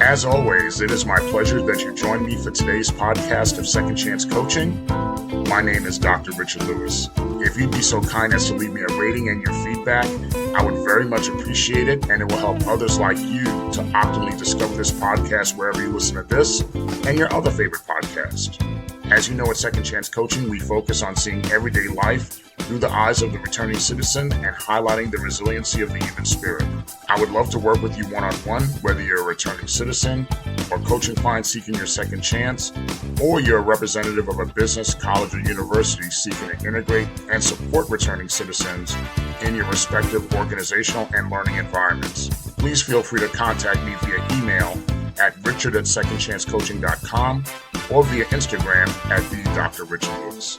As always, it is my pleasure that you join me for today's podcast of Second Chance Coaching. My name is Dr. Richard Lewis. If you'd be so kind as to leave me a rating and your feedback, I would very much appreciate it, and it will help others like you to optimally discover this podcast wherever you listen to this and your other favorite podcast. As you know, at Second Chance Coaching, we focus on seeing everyday life through the eyes of the returning citizen and highlighting the resiliency of the human spirit. I would love to work with you one-on-one, whether you're a returning citizen or coaching clients seeking your second chance, or you're a representative of a business, college, or university seeking to integrate and support returning citizens in your respective organizational and learning environments. Please feel free to contact me via email at richard@secondchancecoaching.com or via Instagram at the Dr. Richard Lewis.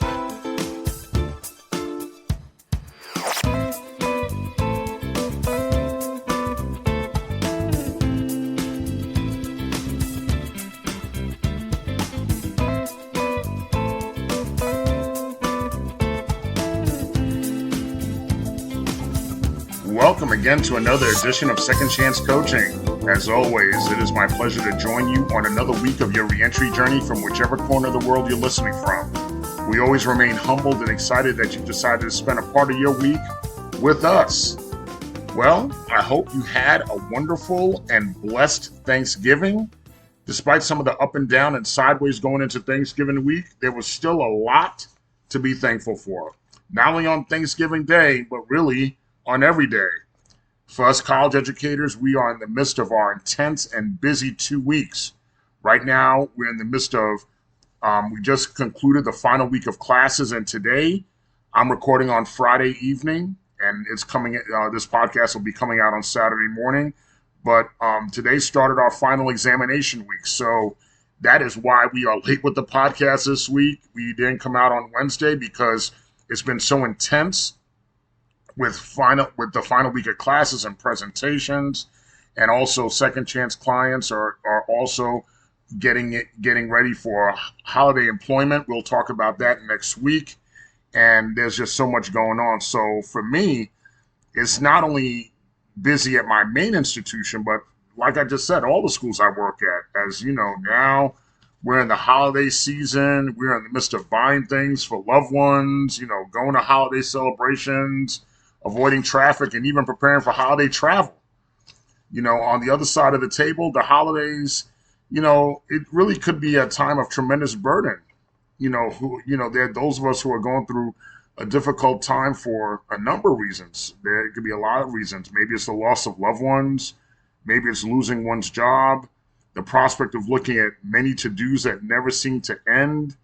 Welcome again to another edition of Second Chance Coaching. As always, it is my pleasure to join you on another week of your reentry journey from whichever corner of the world you're listening from. We always remain humbled and excited that you decided to spend a part of your week with us. Well, I hope you had a wonderful and blessed Thanksgiving. Despite some of the up and down and sideways going into Thanksgiving week, there was still a lot to be thankful for. Not only on Thanksgiving Day, but really on every day. For us college educators, we are in the midst of our intense and busy 2 weeks. Right now, we're in the midst of, we just concluded the final week of classes, and today I'm recording on Friday evening, and it's coming. This podcast will be coming out on Saturday morning, but today started our final examination week, so that is why we are late with the podcast this week. We didn't come out on Wednesday because it's been so intense with the final week of classes and presentations, and also second chance clients are also getting ready for holiday employment. We'll talk about that next week, and there's just so much going on. So for me, it's not only busy at my main institution, but like I just said, all the schools I work at. As you know, now we're in the holiday season. We're in the midst of buying things for loved ones, going to holiday celebrations, avoiding traffic, and even preparing for holiday travel. On the other side of the table, the holidays, it really could be a time of tremendous burden. There are those of us who are going through a difficult time for a number of reasons. There could be a lot of reasons. Maybe it's the loss of loved ones. Maybe it's losing one's job. The prospect of looking at many to-dos that never seem to end.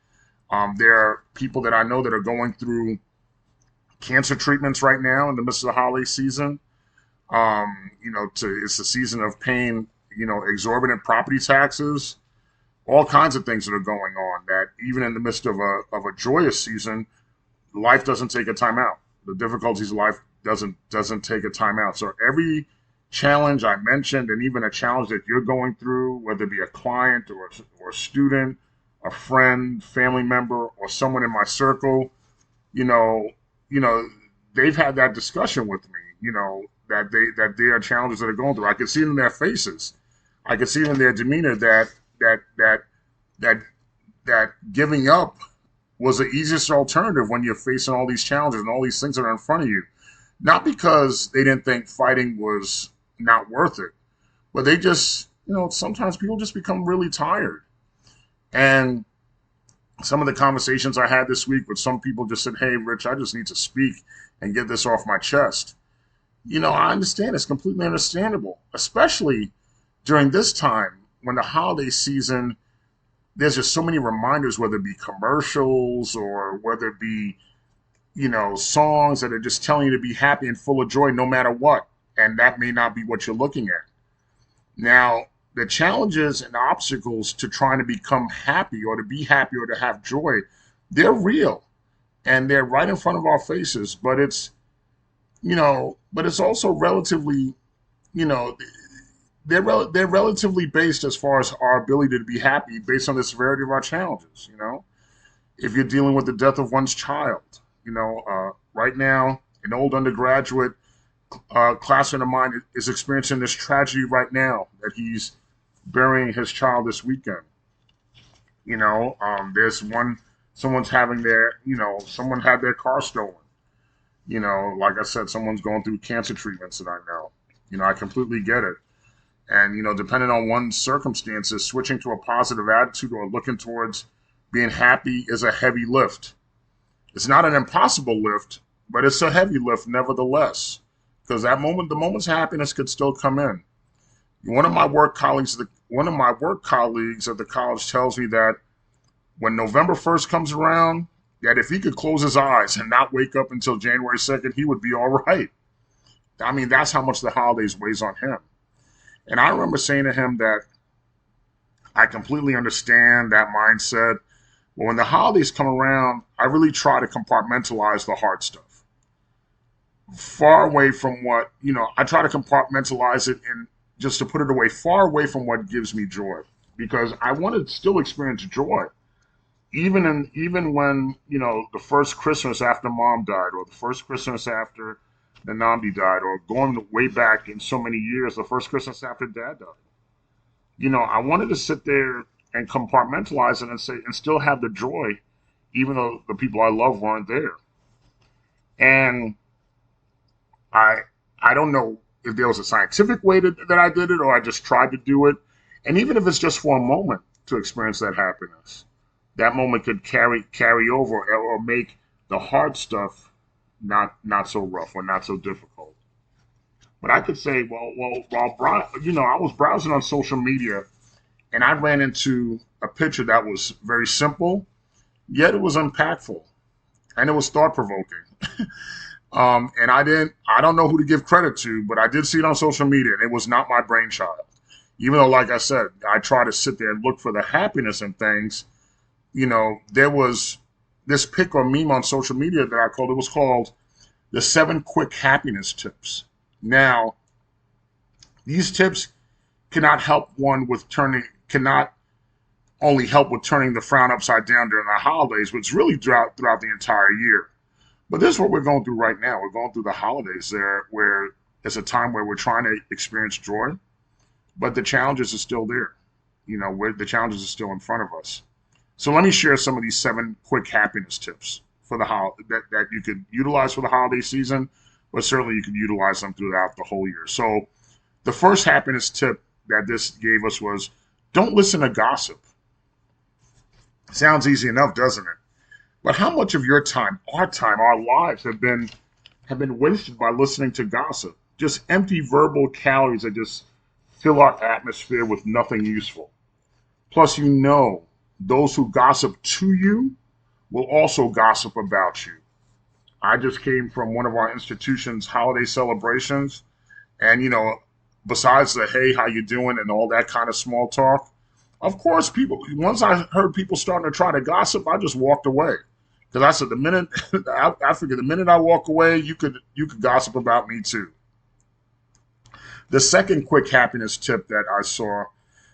There are people that I know that are going through cancer treatments right now in the midst of the holiday season. It's the season of paying, exorbitant property taxes, all kinds of things that are going on that even in the midst of a joyous season, life doesn't take a time out. The difficulties of life doesn't take a time out. So every challenge I mentioned, and even a challenge that you're going through, whether it be a client or a student, a friend, family member, or someone in my circle, they've had that discussion with me, that there are challenges that are going through. I can see it in their faces. I can see it in their demeanor that giving up was the easiest alternative when you're facing all these challenges and all these things that are in front of you. Not because they didn't think fighting was not worth it, but they just, sometimes people just become really tired. And some of the conversations I had this week with some people just said, "Hey, Rich, I just need to speak and get this off my chest." I understand. It's completely understandable, especially during this time when the holiday season, there's just so many reminders, whether it be commercials or whether it be, songs that are just telling you to be happy and full of joy no matter what. And that may not be what you're looking at. Now, the challenges and obstacles to trying to become happy or to be happy or to have joy, they're real and they're right in front of our faces. But it's also relatively, they're relatively based as far as our ability to be happy based on the severity of our challenges. If you're dealing with the death of one's child, right now, an old undergraduate classmate of mine is experiencing this tragedy right now that he's burying his child this weekend. There's one, someone's having someone had their car stolen. Like I said, someone's going through cancer treatments that I know. I completely get it. And, depending on one's circumstances, switching to a positive attitude or looking towards being happy is a heavy lift. It's not an impossible lift, but it's a heavy lift nevertheless. Because the moment's happiness could still come in. One of my work colleagues at the college tells me that when November 1st comes around, that if he could close his eyes and not wake up until January 2nd, he would be all right. I mean, that's how much the holidays weighs on him. And I remember saying to him that I completely understand that mindset. But when the holidays come around, I really try to compartmentalize the hard stuff. Far away from I try to compartmentalize it and just to put it away, far away from what gives me joy. Because I want to still experience joy. Even when, the first Christmas after mom died, or the first Christmas after the Namdi died, or going way back in so many years, the first Christmas after dad died. I wanted to sit there and compartmentalize it and still have the joy, even though the people I love weren't there. And I don't know if there was a scientific way that I did it, or I just tried to do it. And even if it's just for a moment to experience that happiness, that moment could carry over or make the hard stuff not so rough or not so difficult. But I could say, I was browsing on social media and I ran into a picture that was very simple, yet it was impactful and it was thought provoking. And I don't know who to give credit to, but I did see it on social media and it was not my brainchild. Even though, like I said, I try to sit there and look for the happiness in things. There was this pic or meme on social media that it was called the 7 Quick Happiness Tips. Now, these tips cannot only help with turning the frown upside down during the holidays, but it's really throughout the entire year. But this is what we're going through right now. We're going through the holidays there, where it's a time where we're trying to experience joy, but the challenges are still there. The challenges are still in front of us. So let me share some of these 7 quick happiness tips for that you could utilize for the holiday season, but certainly you could utilize them throughout the whole year. So the first happiness tip that this gave us was, don't listen to gossip. Sounds easy enough, doesn't it? But how much of your time, our lives have been wasted by listening to gossip? Just empty verbal calories that just fill our atmosphere with nothing useful. Plus, those who gossip to you will also gossip about you. I just came from one of our institution's holiday celebrations, and besides the hey, how you doing, and all that kind of small talk, of course, once I heard people starting to try to gossip, I just walked away. Because I said, I figured the minute I walk away, you could gossip about me too. The second quick happiness tip that I saw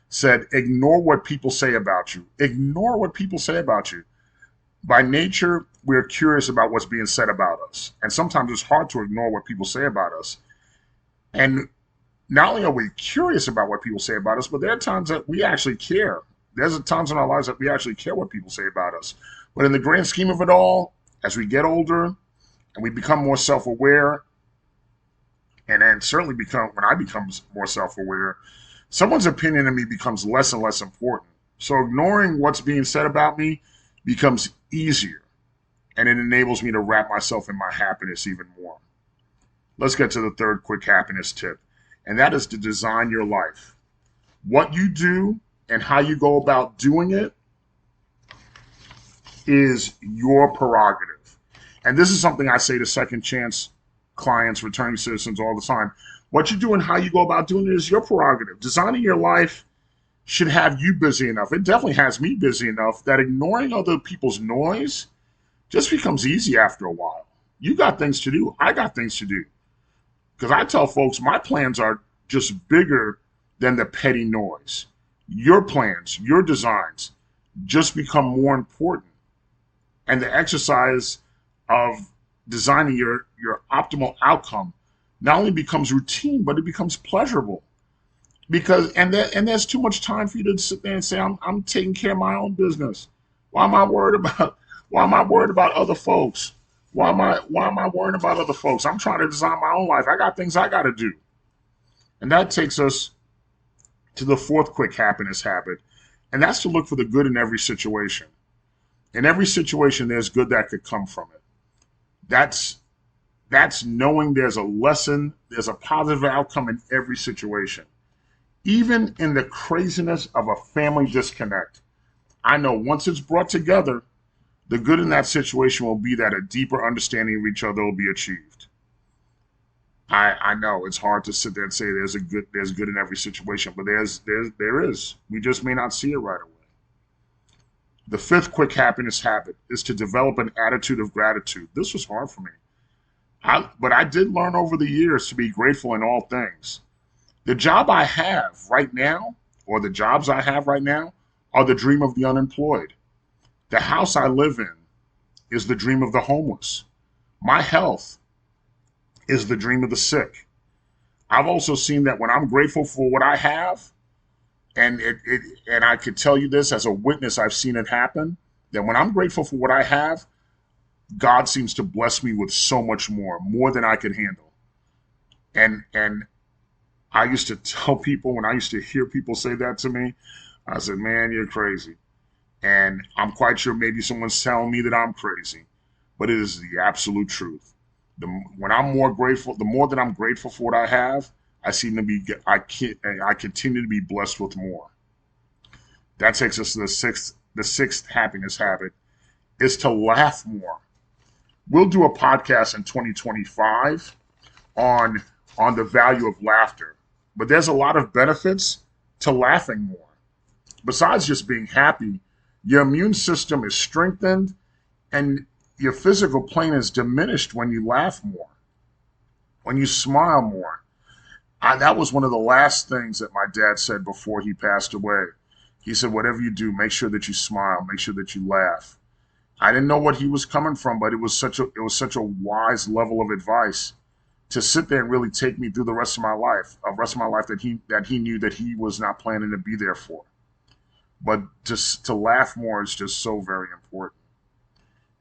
said, ignore what people say about you. Ignore what people say about you. By nature, we're curious about what's being said about us. And sometimes it's hard to ignore what people say about us. And not only are we curious about what people say about us, but there are times that we actually care. There's times in our lives that we actually care what people say about us. But in the grand scheme of it all, as we get older and we become more self-aware, and then certainly when I become more self-aware, someone's opinion of me becomes less and less important. So ignoring what's being said about me becomes easier, and it enables me to wrap myself in my happiness even more. Let's get to the third quick happiness tip, and that is to design your life. What you do and how you go about doing it is your prerogative. And this is something I say to second chance clients, returning citizens all the time. What you do and how you go about doing it is your prerogative. Designing your life should have you busy enough. It definitely has me busy enough that ignoring other people's noise just becomes easy after a while. You got things to do. I got things to do. Because I tell folks my plans are just bigger than the petty noise. Your plans, your designs just become more important. And the exercise of designing your optimal outcome not only becomes routine, but it becomes pleasurable. because and there's too much time for you to sit there and say I'm taking care of my own business. Why am I worried about other folks? Why am I worrying about other folks? I'm trying to design my own life. I got things I got to do. And that takes us to the fourth quick happiness habit, and that's to look for the good in every situation. In every situation, there's good that could come from it. That's that's knowing there's a lesson, there's a positive outcome in every situation. Even in the craziness of a family disconnect, I know once it's brought together, the good in that situation will be that a deeper understanding of each other will be achieved. I know it's hard to sit there and say there's good in every situation, but there is. We just may not see it right away. The fifth quick happiness habit is to develop an attitude of gratitude. This was hard for me. But I did learn over the years to be grateful in all things. The job I have right now, or the jobs I have right now, are the dream of the unemployed. The house I live in is the dream of the homeless. My health is the dream of the sick. I've also seen that when I'm grateful for what I have, and I could tell you this as a witness, I've seen it happen, that when I'm grateful for what I have, God seems to bless me with so much more than I could handle. And I used to tell people when I used to hear people say that to me, I said, man, you're crazy. And I'm quite sure maybe someone's telling me that I'm crazy, but it is the absolute truth. When I'm more grateful, the more that I'm grateful for what I have, I continue to be blessed with more. That takes us to the sixth happiness habit is to laugh more. We'll do a podcast in 2025 on the value of laughter, but there's a lot of benefits to laughing more. Besides just being happy, your immune system is strengthened and your physical plane is diminished when you laugh more, when you smile more. That was one of the last things that my dad said before he passed away. He said, whatever you do, make sure that you smile, make sure that you laugh. I didn't know what he was coming from, but it was such a wise level of advice to sit there and really take me through the rest of my life, that he knew that he was not planning to be there for. But just to laugh more is just so very important.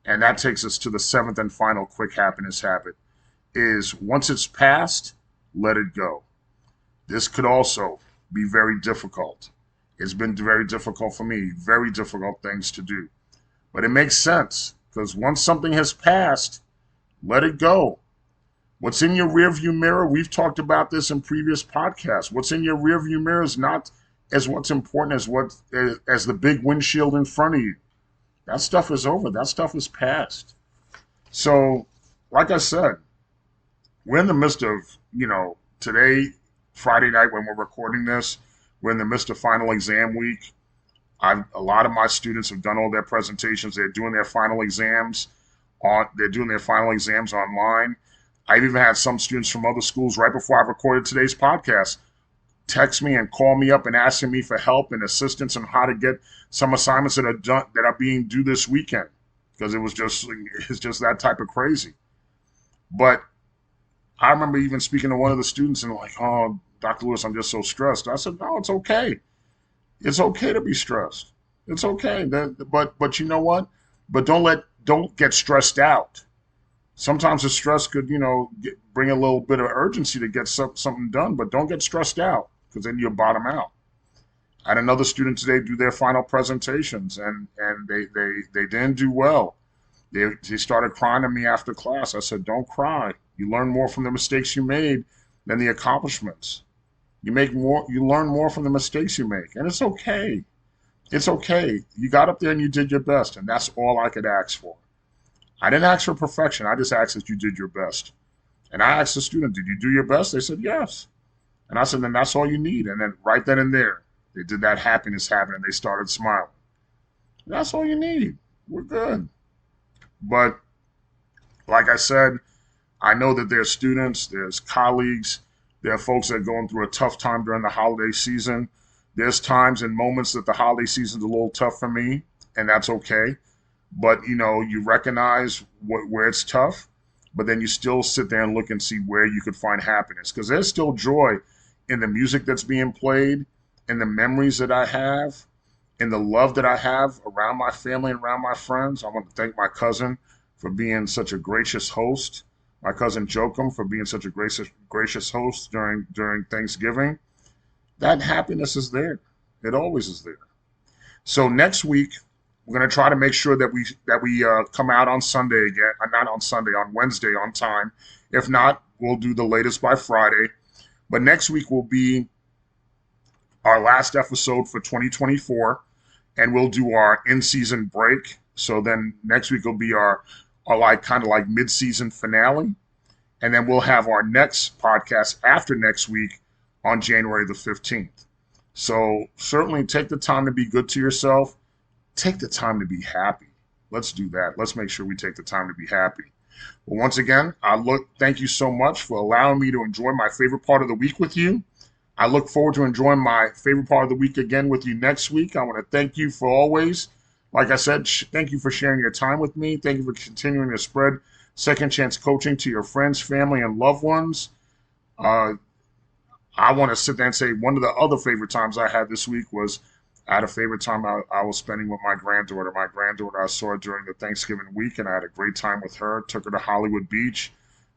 And that takes us to the seventh and final quick happiness habit is once it's past, let it go. This could also be very difficult. It's been very difficult for me, very difficult things to do. But it makes sense because once something has passed, let it go. What's in your rearview mirror, we've talked about this in previous podcasts. What's in your rearview mirror is not as what's important as the big windshield in front of you. That stuff is over. That stuff is past. So, like I said, we're in the midst of, today, Friday night when we're recording this, we're in the midst of final exam week. A lot of my students have done all their presentations. They're doing their final exams online. I've even had some students from other schools right before I recorded today's podcast text me and call me up and asking me for help and assistance on how to get some assignments that are being due this weekend because it's just that type of crazy. But I remember even speaking to one of the students and like, oh, Dr. Lewis, I'm just so stressed. I said, no, it's okay. It's okay to be stressed. It's okay. But you know what? But don't get stressed out. Sometimes the stress could, bring a little bit of urgency to get something done, but don't get stressed out because then you'll bottom out. I had another student today do their final presentations and they didn't do well. They started crying to me after class. I said, don't cry. You learn more from the mistakes you made than the accomplishments. You learn more from the mistakes you make. And it's okay. It's okay. You got up there and you did your best. And that's all I could ask for. I didn't ask for perfection. I just asked that you did your best. And I asked the student, did you do your best? They said, yes. And I said, then that's all you need. And then right then and there, they did that happiness habit and they started smiling. That's all you need. We're good. But like I said, I know that there's students, there's colleagues, there are folks that are going through a tough time during the holiday season. There's times and moments that the holiday season's a little tough for me, and that's okay. But, you recognize where it's tough, but then you still sit there and look and see where you could find happiness because there's still joy in the music that's being played, in the memories that I have, in the love that I have around my family and around my friends. I want to thank my cousin for being such a gracious host, my cousin Jokum for being such a gracious host during Thanksgiving. That happiness is there. It always is there. So next week, we're going to try to make sure that we come out on Sunday again. Not on Sunday, on Wednesday on time. If not, we'll do the latest by Friday. But next week will be our last episode for 2024, and we'll do our in-season break. So then next week will be our like kind of like mid-season finale, and then we'll have our next podcast after next week on January the 15th. So certainly take the time to be good to yourself. Take the time to be happy. Let's do that. Let's make sure we take the time to be happy. Well, once again, thank you so much for allowing me to enjoy my favorite part of the week with you. I look forward to enjoying my favorite part of the week again with you next week. I want to thank you for always, like I said, thank you for sharing your time with me. Thank you for continuing to spread Second Chance Coaching to your friends, family, and loved ones. I want to sit there and say one of the other favorite times I had this week was I had a favorite time I was spending with my granddaughter. My granddaughter I saw during the Thanksgiving week, and I had a great time with her. Took her to Hollywood Beach.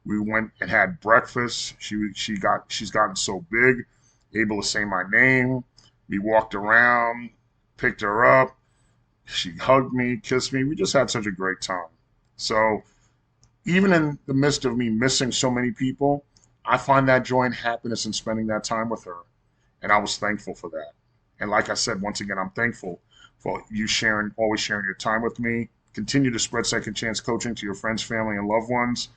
We went and had breakfast. She's gotten so big, able to say my name. We walked around, picked her up. She hugged me, kissed me. We just had such a great time. So even in the midst of me missing so many people, I find that joy and happiness in spending that time with her. And I was thankful for that. And like I said, once again, I'm thankful for you always sharing your time with me. Continue to spread Second Chance Coaching to your friends, family, and loved ones.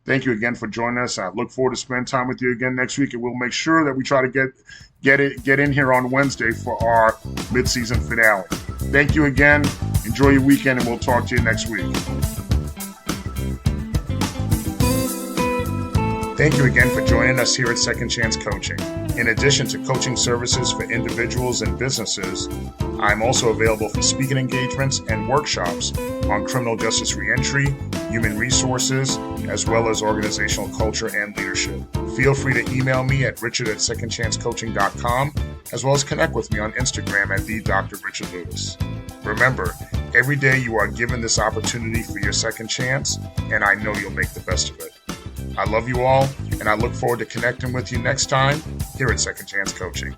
Thank you again for joining us. I look forward to spending time with you again next week, and we'll make sure that we try to get in here on Wednesday for our mid-season finale. Thank you again. Enjoy your weekend, and we'll talk to you next week. Thank you again for joining us here at Second Chance Coaching. In addition to coaching services for individuals and businesses, I'm also available for speaking engagements and workshops on criminal justice reentry, human resources, as well as organizational culture and leadership. Feel free to email me at richard@secondchancecoaching.com, as well as connect with me on Instagram at @DrRichardLewis. Remember, every day you are given this opportunity for your second chance, and I know you'll make the best of it. I love you all, and I look forward to connecting with you next time here at Second Chance Coaching.